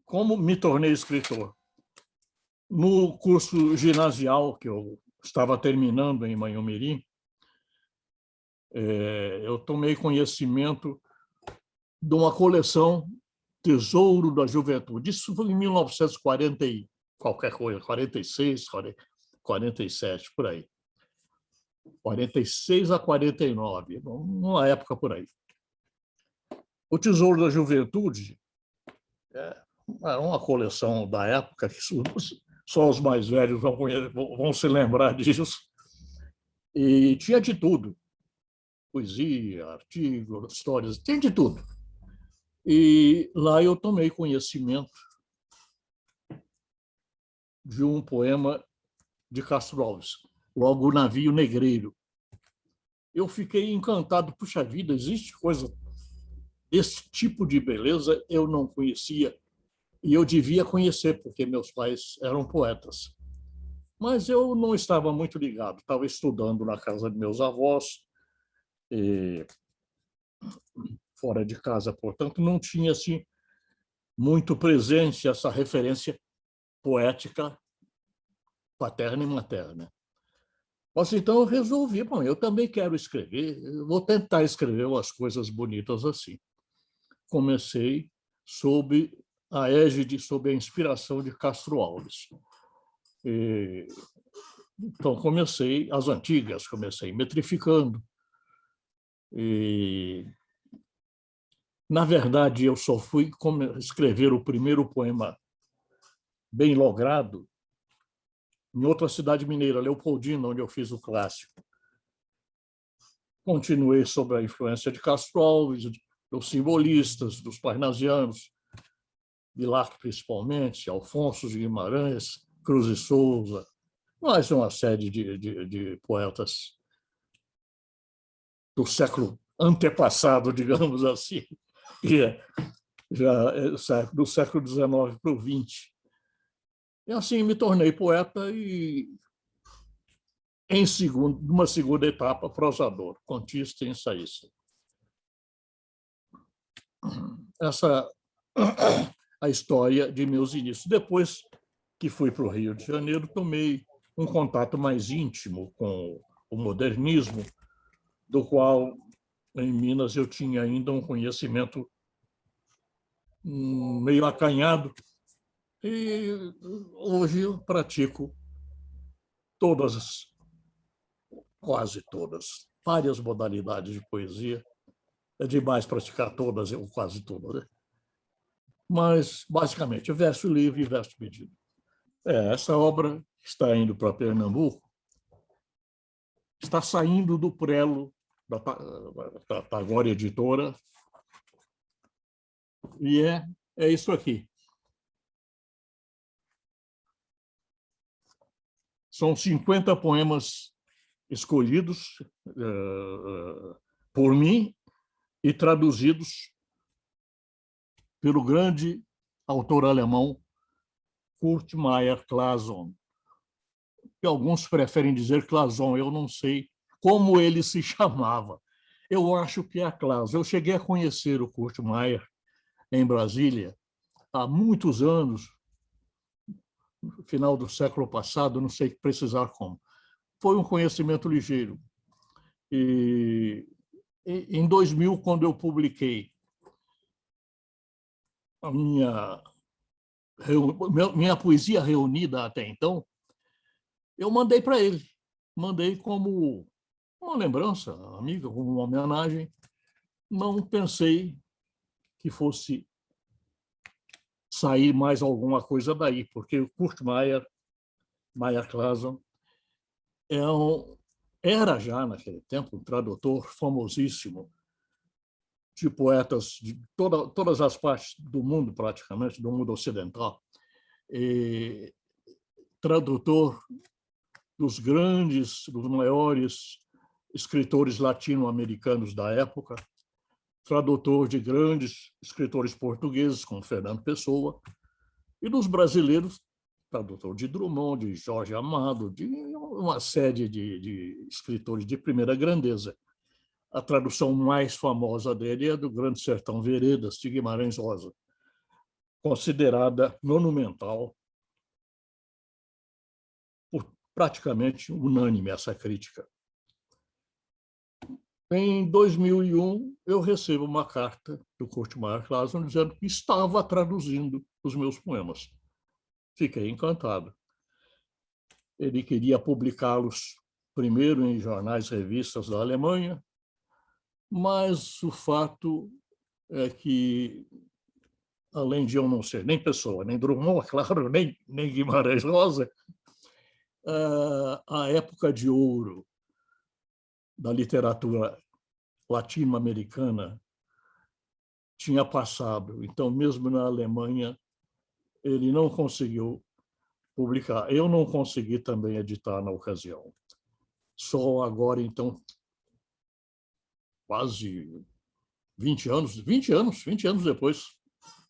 como me tornei escritor? No curso ginasial que eu estava terminando em Manhumirim, eu tomei conhecimento de uma coleção Tesouro da Juventude. Isso foi em 1940 e qualquer coisa, 46, 47, por aí. 46 a 49, numa época por aí. O Tesouro da Juventude era uma coleção da época que só os mais velhos vão se lembrar disso. E tinha de tudo. Poesia, artigos, histórias, tinha de tudo. E lá eu tomei conhecimento de um poema de Castro Alves, logo O Navio Negreiro. Eu fiquei encantado. Puxa vida, existe coisa desse tipo de beleza, eu não conhecia. E eu devia conhecer, porque meus pais eram poetas. Mas eu não estava muito ligado. Estava estudando na casa de meus avós, e fora de casa, portanto, não tinha assim muito presente essa referência poética paterna e materna. Mas então eu resolvi, bom, eu também quero escrever, eu vou tentar escrever umas coisas bonitas assim. Comecei sob a égide, sob a inspiração de Castro Alves. Então comecei as antigas, comecei metrificando. E, na verdade, eu só fui escrever o primeiro poema bem logrado em outra cidade mineira, Leopoldina, onde eu fiz o clássico. Continuei sob a influência de Castro Alves, dos simbolistas, dos parnasianos, Bilac principalmente, Alfonso de Guimarães, Cruz e Souza, mais uma série de poetas do século antepassado, digamos assim, que já é do século XIX para o XX. E assim me tornei poeta e, numa segunda etapa, prosador, contista e ensaísta. Essa é a história de meus inícios. Depois que fui para o Rio de Janeiro, tomei um contato mais íntimo com o modernismo, do qual, em Minas, eu tinha ainda um conhecimento meio acanhado. E hoje eu pratico todas, quase todas, várias modalidades de poesia. É demais praticar todas, ou quase todas, né? Mas, basicamente, verso livre e verso pedido. Essa obra está indo para Pernambuco, está saindo do prelo da Tagore Editora, e é isso aqui. São 50 poemas escolhidos por mim e traduzidos pelo grande autor alemão Kurt Meyer Clason, que alguns preferem dizer Clason, eu não sei como ele se chamava. Eu acho que é Clason. Eu cheguei a conhecer o Kurt Meyer em Brasília há muitos anos, no final do século passado, não sei precisar como. Foi um conhecimento ligeiro. E em 2000, quando eu publiquei a minha poesia reunida até então, eu mandei para ele. Mandei como uma lembrança, amiga, como uma homenagem. Não pensei que fosse sair mais alguma coisa daí, porque o Kurt Meyer Clason, era já, naquele tempo, um tradutor famosíssimo de poetas de todas as partes do mundo, praticamente, do mundo ocidental. E tradutor dos maiores escritores latino-americanos da época, tradutor de grandes escritores portugueses, como Fernando Pessoa, e dos brasileiros, tradutor de Drummond, de Jorge Amado, de uma série de escritores de primeira grandeza. A tradução mais famosa dele é do Grande Sertão Veredas, de Guimarães Rosa. considerada monumental, por praticamente unânime essa crítica. Em 2001, eu recebo uma carta do Kurt Meyer Clason dizendo que estava traduzindo os meus poemas. Fiquei encantado. Ele queria publicá-los primeiro em jornais e revistas da Alemanha, mas o fato é que, além de eu não ser nem Pessoa, nem Drummond, claro, nem Guimarães Rosa, a época de ouro da literatura latino-americana tinha passado. Então, mesmo na Alemanha, ele não conseguiu publicar. Eu não consegui também editar na ocasião. Só agora, então, quase 20 anos depois,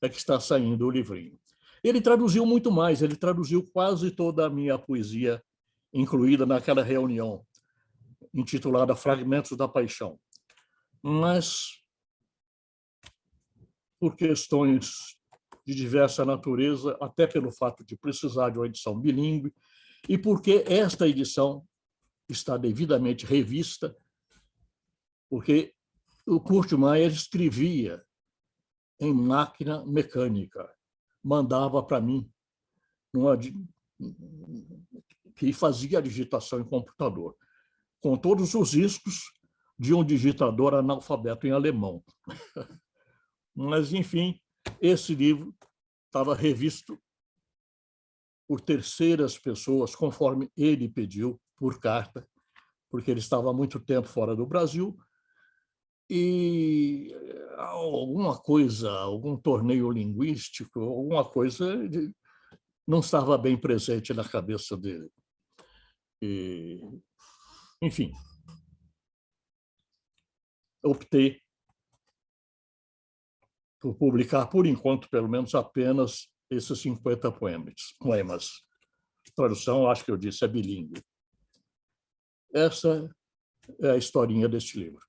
é que está saindo o livrinho. Ele traduziu muito mais, ele traduziu quase toda a minha poesia, incluída naquela reunião, intitulada Fragmentos da Paixão. Mas, por questões de diversa natureza, até pelo fato de precisar de uma edição bilíngue, e porque esta edição está devidamente revista, porque o Kurt Meyer escrevia em máquina mecânica, mandava para mim, que fazia a digitação em computador, com todos os riscos de um digitador analfabeto em alemão. Mas, enfim, esse livro estava revisto por terceiras pessoas, conforme ele pediu, por carta, porque ele estava há muito tempo fora do Brasil, e alguma coisa, algum torneio linguístico, alguma coisa não estava bem presente na cabeça dele. E, enfim, optei por publicar, por enquanto, pelo menos, apenas esses 50 poemas. Tradução, acho que eu disse, é bilíngue. Essa é a historinha deste livro.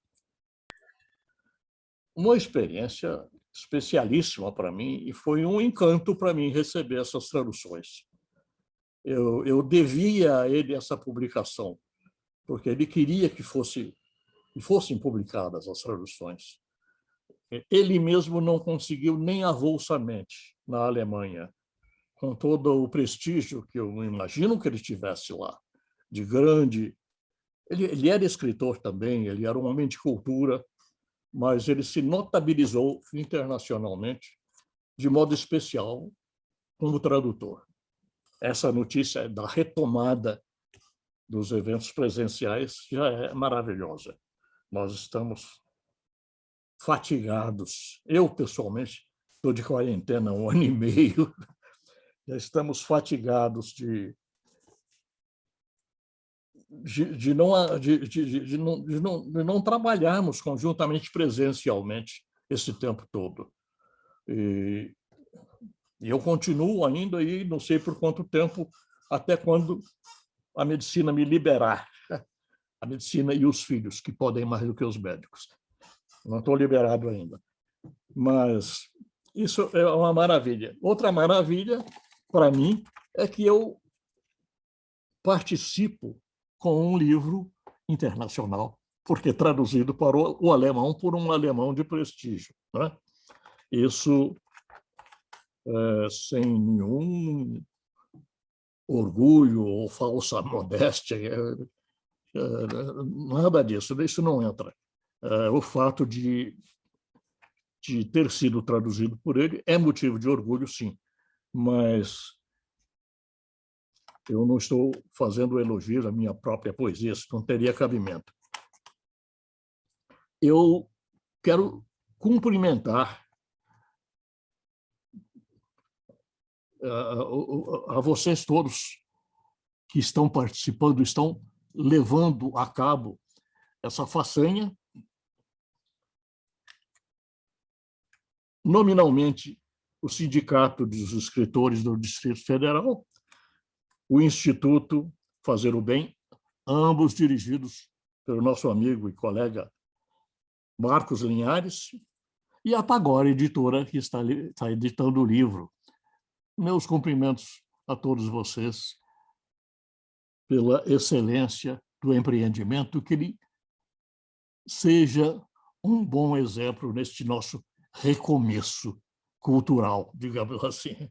Uma experiência especialíssima para mim, e foi um encanto para mim receber essas traduções. Eu devia a ele essa publicação, porque ele queria que fossem publicadas as traduções. Ele mesmo não conseguiu nem avulsamente na Alemanha, com todo o prestígio que eu imagino que ele tivesse lá, de grande... Ele era escritor também, ele era um homem de cultura, mas ele se notabilizou internacionalmente, de modo especial, como tradutor. Essa notícia da retomada dos eventos presenciais já é maravilhosa. Nós estamos fatigados. Eu, pessoalmente, estou de quarentena há 1 ano e meio, já estamos fatigados de não trabalharmos conjuntamente presencialmente esse tempo todo. E eu continuo ainda e não sei por quanto tempo, até quando a medicina me liberar. A medicina e os filhos, que podem mais do que os médicos. Não estou liberado ainda. Mas isso é uma maravilha. Outra maravilha, para mim, é que eu participo com um livro internacional, porque traduzido para o alemão por um alemão de prestígio, né? Isso sem nenhum orgulho ou falsa modéstia, nada disso, isso não entra. O fato de ter sido traduzido por ele é motivo de orgulho, sim, mas eu não estou fazendo elogios à minha própria poesia, isso não teria cabimento. Eu quero cumprimentar a vocês todos que estão participando, estão levando a cabo essa façanha. Nominalmente, o Sindicato dos Escritores do Distrito Federal, o Instituto Fazer o Bem, ambos dirigidos pelo nosso amigo e colega Marcos Linhares, e a Tagore Editora, que está editando o livro, Meus cumprimentos a todos vocês pela excelência do empreendimento, que ele seja um bom exemplo neste nosso recomeço cultural, digamos assim.